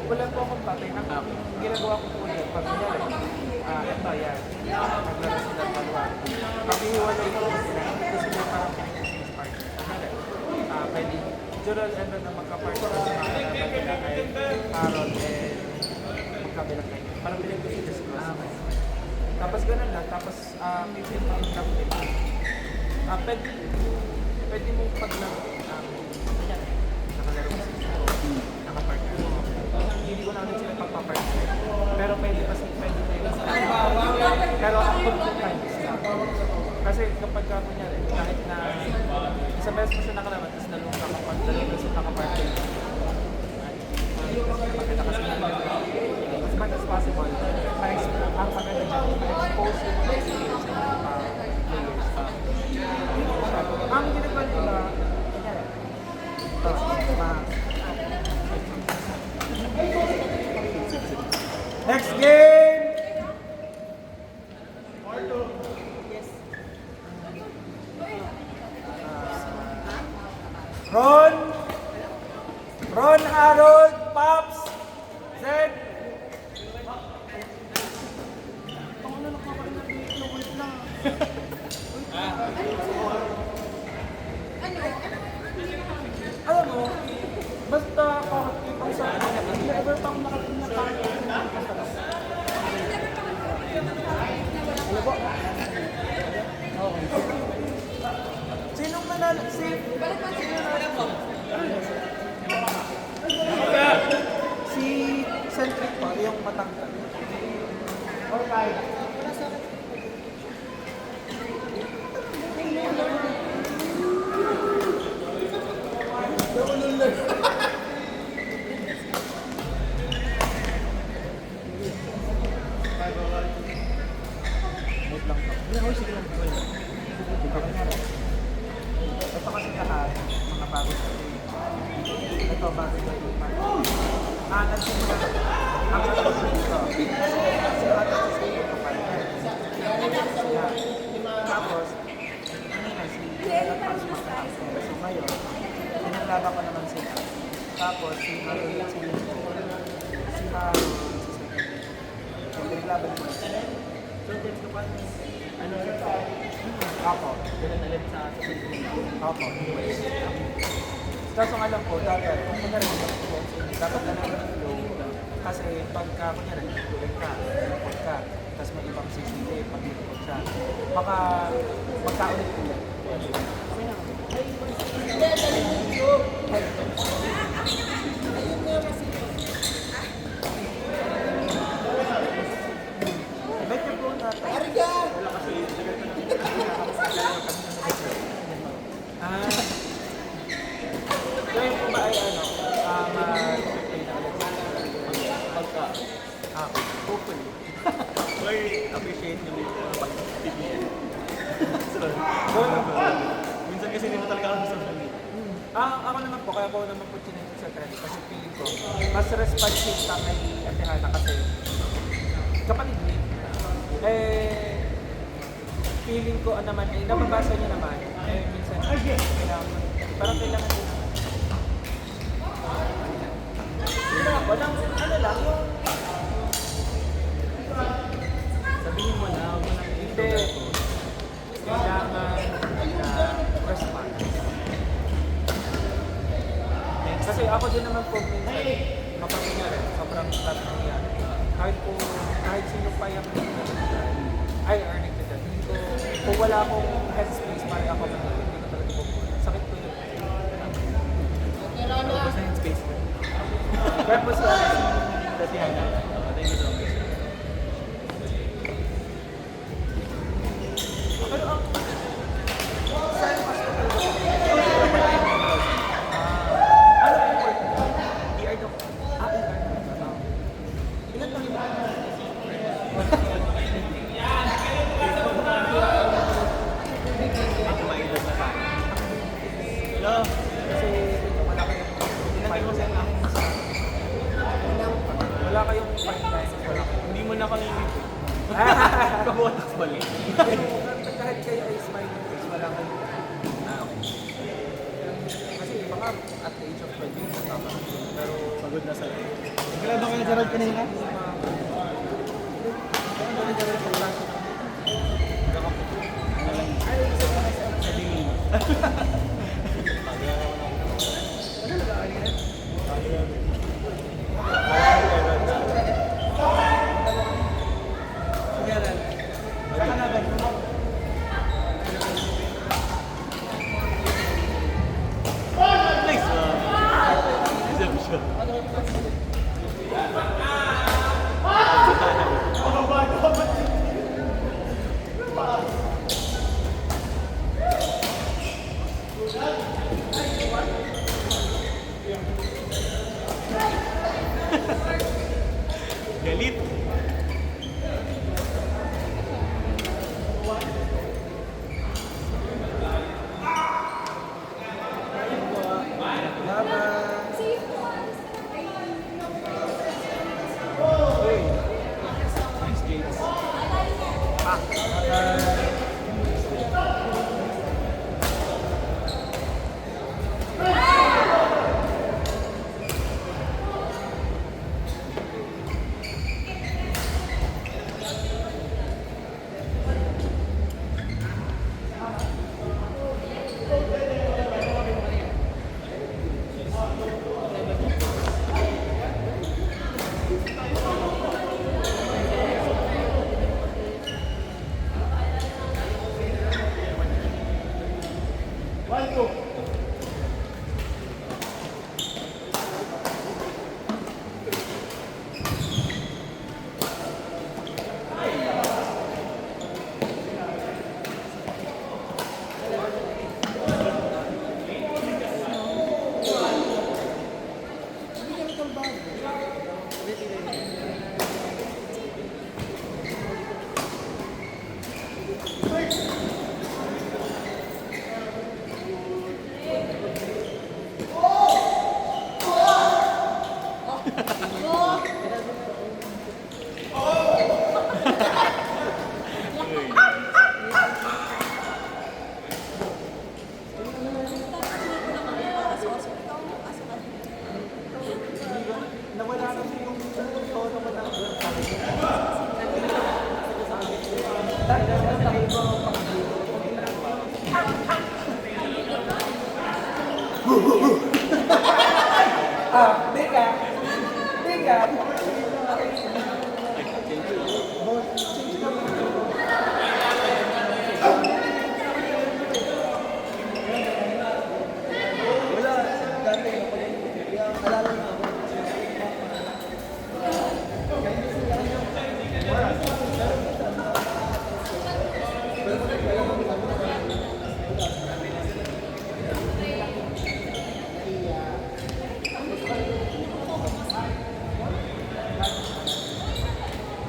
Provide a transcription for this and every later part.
Wala po akong patay. Ang ginagawa ko po ulit, pag nangyari, ito yan, naglalas sila ng dalawa. Pag ihiwalay ko sila, ito sila parang pinag-sales party. Pwede, dural na magka-party na mga kailangan ay Harold and magkabilang kayo. Parang pinag-sales ko. Tapos ganun lang, tapos pipin pa yung lang diba? Pwede mong paglaro nakalaro kasi nakapartner mo. Hindi ko namin sila pagpapartner. Pero pwede kasi pwede tayo pero ang good times lang. Kasi kapag ka kunyari, kahit na isa beses mo siya nakalaman, tapos dalawang siya nakapartner. Maganda kasi as much as possible, ang maganda dyan, ma-expose yung players. Ang ginagawa nila, next game! Ron, Harold, Pops, Zed. Alam mo, basta kung sa never pa akong nakating na party. Ano po? Sinong nanalo? Si Centric pa, yung matangkad. Okay. Ito kasi lahat, mga bago sa ito, bago sa nagsimula ang ito dito. Kasi lahat sa sa'yo ito pa rin. Tapos, kanina si Nagpas magkakasya. So ngayon, pinaglaba ko naman sila. Tapos, si Harold, si Harold, so pinaglaban ko sila. So, text ko pa ano sa ako, ganun ulit sa ako. Kaso alam ko, dapat, kung kunyari dapat na naman ang flow. Kasi pagka, kunyari, tulad ka, nalapot ka, tapos may ibang sisili, pag nilapot siya, baka magkaulit-ulit. Medyo po natin. Wala kasi, so yun po ba ay ma-survey na ulit pagka hopefully appreciate nyo yung pag-TBN. Minsan kasi hindi mo talaga ako gusto sabihin. Ako naman po, kaya ko naman po chinito sa trend kasi feeling ko mas responsive ka kay Ate Hana kasi kapatid mo feeling ko naman, nababasa niya naman, minsan, parang kailangan din naman. Walang, ano lang, yung... Sabihin mo na, hindi. Kailangan na response. Kasi ako din naman po, minsan, mapapinyan, sobrang flat ng yan. Kahit sino pa yung ay, earning to that. Kung wala akong headspace, parang ako hindi ko talaga po. Sakit ko yun. Basta headspace ko. Kaya po sa datihan na. Thank you so much. Pero ang saan mas ko talaga? Ano yung work mo? ER daw. ER. Ilan taon ba? Kasi wala ko yung pinagay mo sa akin. bumotas mali. Kahit kayo ay smiling face, wala kayo. Kasi iba nga, at the age of 20, tama. Pero, Pagod na sa'yo. Nagkalaba ka na sa road kanina? Nice one! Reception. Galit. Nice gates.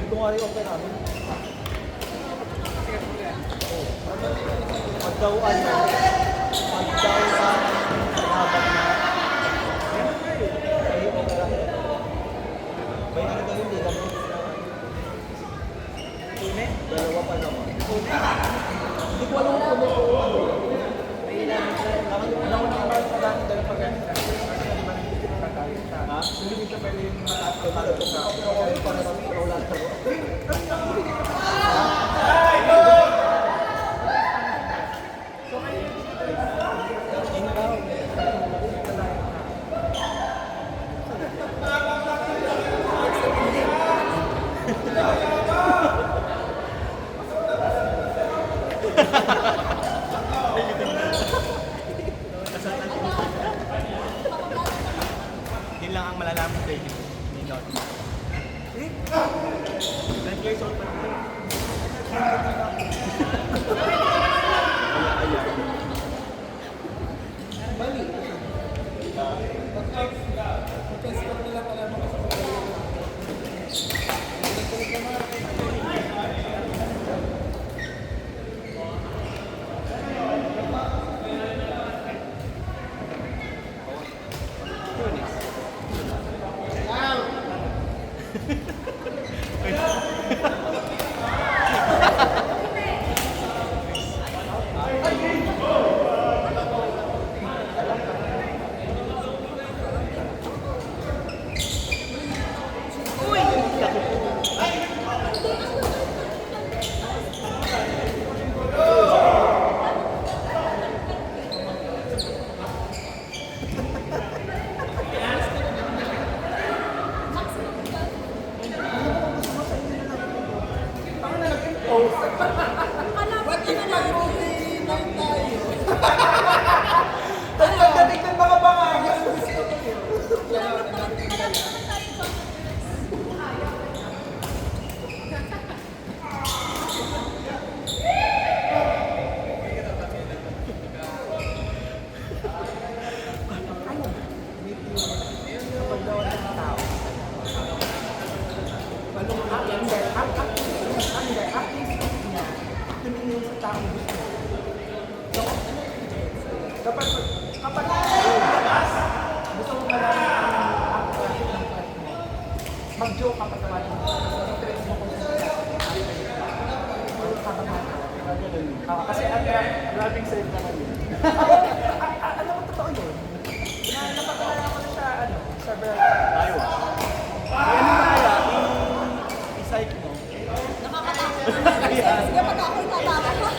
Ito nga rin okay namin. Pagdawaan na. Pagdawaan sa habang na. Ay, okay lang. May ano daw hindi lang. Dalawa pa naman. Hindi ko alam kung ano. May ilan. Naman naman sa dami dala pag-anin. Ha? Hindi ka pwede yung mataas ko para sa ako para sa ulan ko. Yun lang ang malalaman sa inyo. Hindi not. Eh? 9 years old pa naman. Bali. Mag-Facebook nila pala mga sa mag-joke ka patawarin mo. Interest mo kung kasi Maraming save naman yun. alam mo, totoo yun. Napagkalala ko na siya, several Tayo ah. Ano kaya? I-psych mo. Nakakatakot. Sige, pag ako'y tatama ka.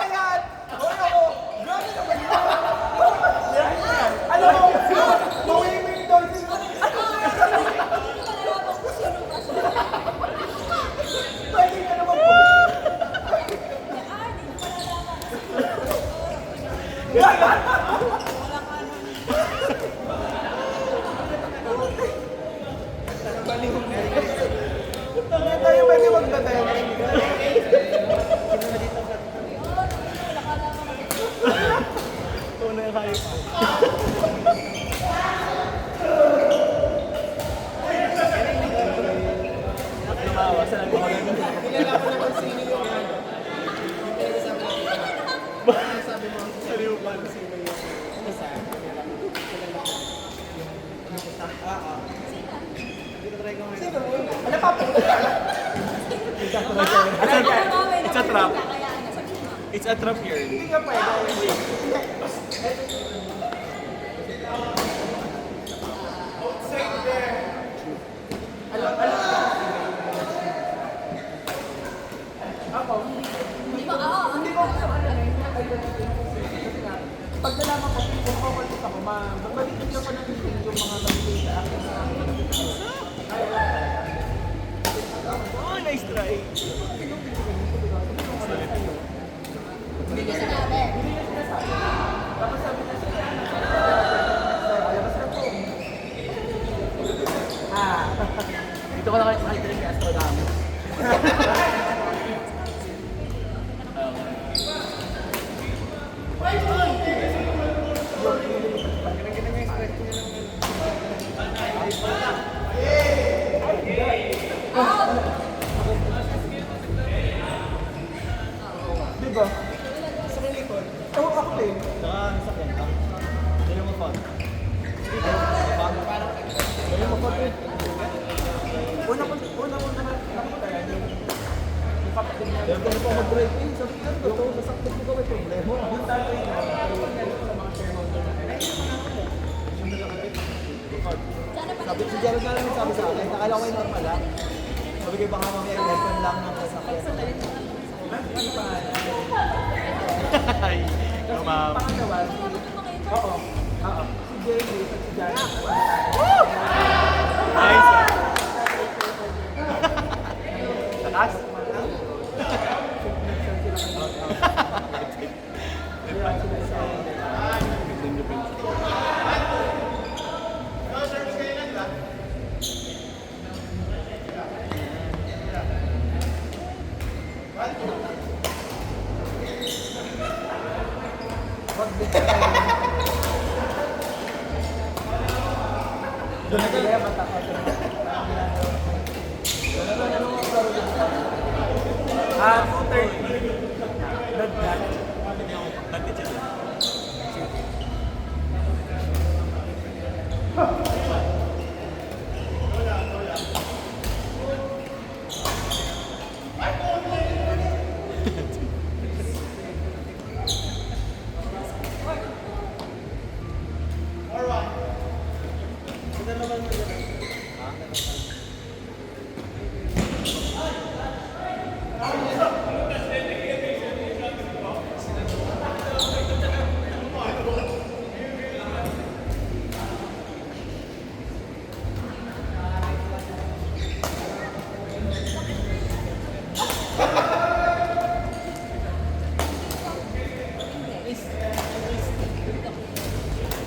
Ayan! Hoy, ako! Grabe naman yun! Alam mo, mawiming daw din. Pwede ka naman po. Tayo pwede magdadaya. Ito na yung kaya pa. Lumawa sa nagpapagano. Kilala ko naman sino yung sabi mo, Sariw pa. sino yung isa. Sino mo? Ano pa po? It's a trap. It's a trap here. Hindi nga pwede. Ako, hindi ko gusto pag nalaman ko kung comfortable ako, mabibigyan ko ng meeting yung mga nabibigay sa akin. Oh, nice try. Hindi ko sinabi. Tapos sabi niya siya, ayabas na po. Dito ko na kayo makikita ni Astrodamo. Diba? Sa likod. Ewan ako din. Saka sa kenta. Sino mo fun? Sino mo fun? Una ko nakita yan yung kapatid niya. Pero kung pa mag-break in, sabi ka ba ito? Nasaktan mo ka may problema. Yung tatay niya, ayun galing sa mga shareholder na Sabi si Jared na lang sabi sa akin, nakala ko yung normal lang. Sabi ko baka mamaya yung lesson lang ng kasakyan. ano pa nga? Ay, ma'am. Pangalawa, oo. Si Jamie at si Janet. Nice. Takas? Ah, 2:30. Dagdag.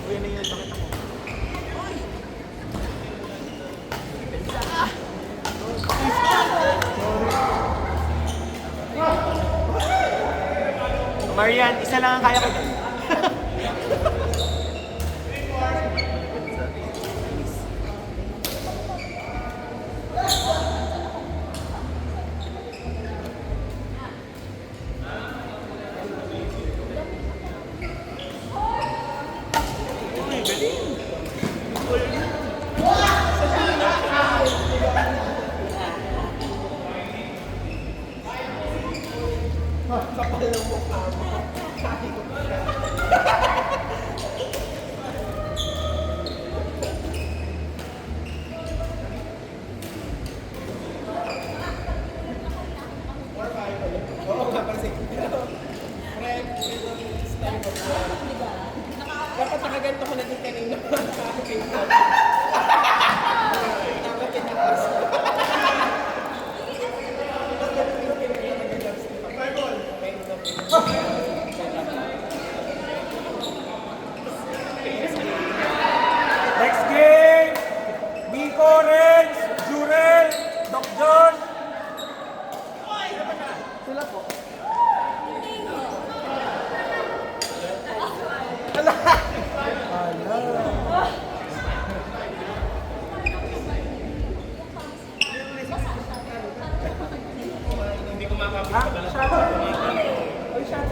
Uy, ano yun? Bakit ako? Marian, isa lang ang kaya ko dun. Uy, galing. Kapal ng mukha mo. Sabi ko pa siya. Oo nga, kasi friend, this time of dapat nakaganto ko na din kanina. Dapat tinakas ko. Next game! Nico, Renz, Jurel, Doc John. Sila po. Ah, shot.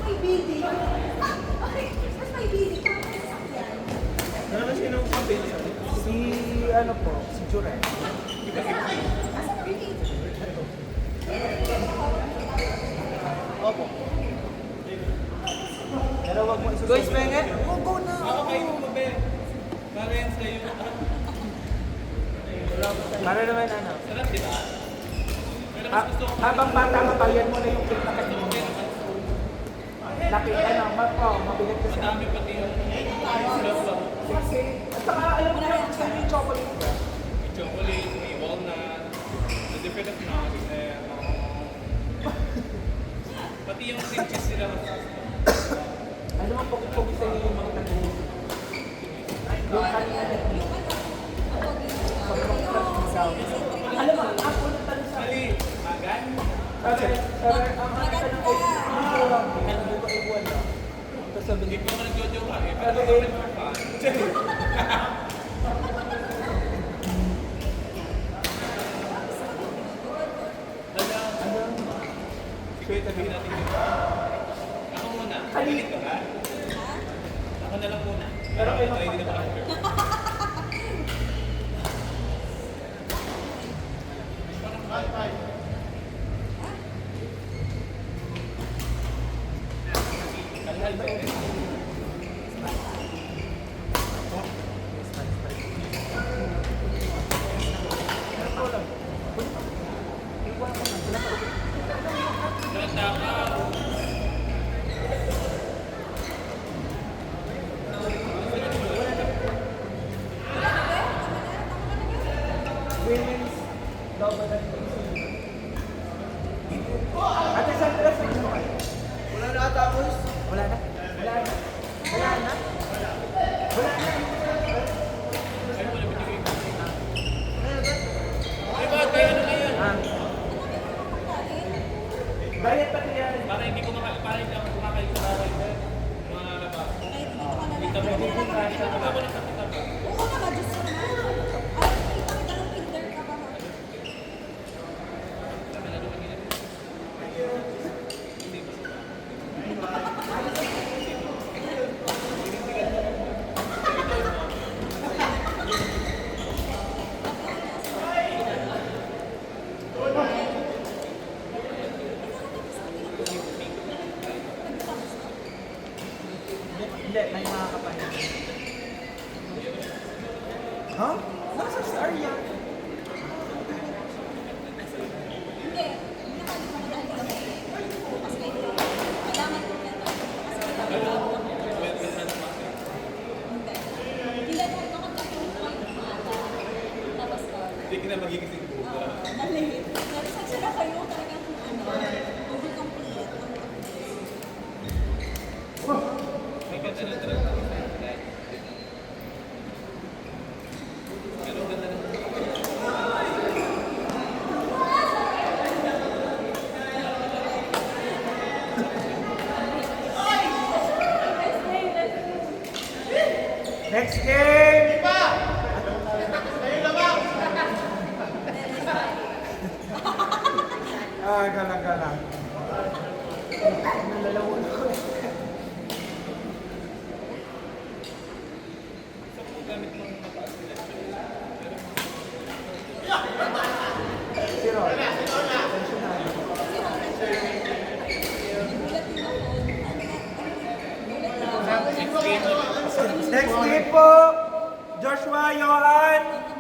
May BD. Okay, mas may BD. Si ano po, si Jurel. Opo. Pero wag mo isusunod. Guys, penge? Go na. Para naman ano. Sarap, di ba? Habang bata ka pa, yan mo na yung cake na kanina. Ano, mabigat kasi. Madami pati yung Kasi, at saka alam mo na yung chocolate. may chocolate, may walnut, the different of nuts, pati yung cream cheese nila. Ano ang pag-pag sa inyo yung mga taguhin? Yung kanina. Alam mo, ako nagtanong sa Mali, magan. ang tanong ko, dito lang, dito ko ibuwan lang. Tapos sabi Hindi niya, ko naman nagjojoke ka eh. Pero Ano different eh? of fun. Sige, sabihin natin dito. Ako muna. Galit ka ba? Ako na lang muna. Pero kayo hindi na makakampi. Kalhal ba yun? Ganda ka. women's double and Ate Sandra, sa inyo kayo? Wala na tapos. Wala na? Wala na? Wala na? Wala na? Ay, bakit kayo ano ngayon? Ah. Diet pati yan. Para hindi ko para hindi ako kumakain sa bahay. Mga labas. Kita mo, Hindi ka siya. kita mo lang sa kita ba? Oo naman, Diyos ko naman. Ay, kita ng kinder ka ba? Hindi, may makakapahin. Ha? Nasa star yan. Hindi. Hindi na kami dahil kami. Kasi kayo, kailangan ko yan. Kasi hindi. Hindi na dahil ako tatulog ko kayo ng maaga. Tapos ko. Hindi ka na magigising buka. Mali. Nagsasya na kayo talagang hindi complete. May ganda na talaga. Pero ganda na. Next game! Galang-galang. Nalalawo na ko. Si Roy. Pensionado. Next week po, Joshua Johan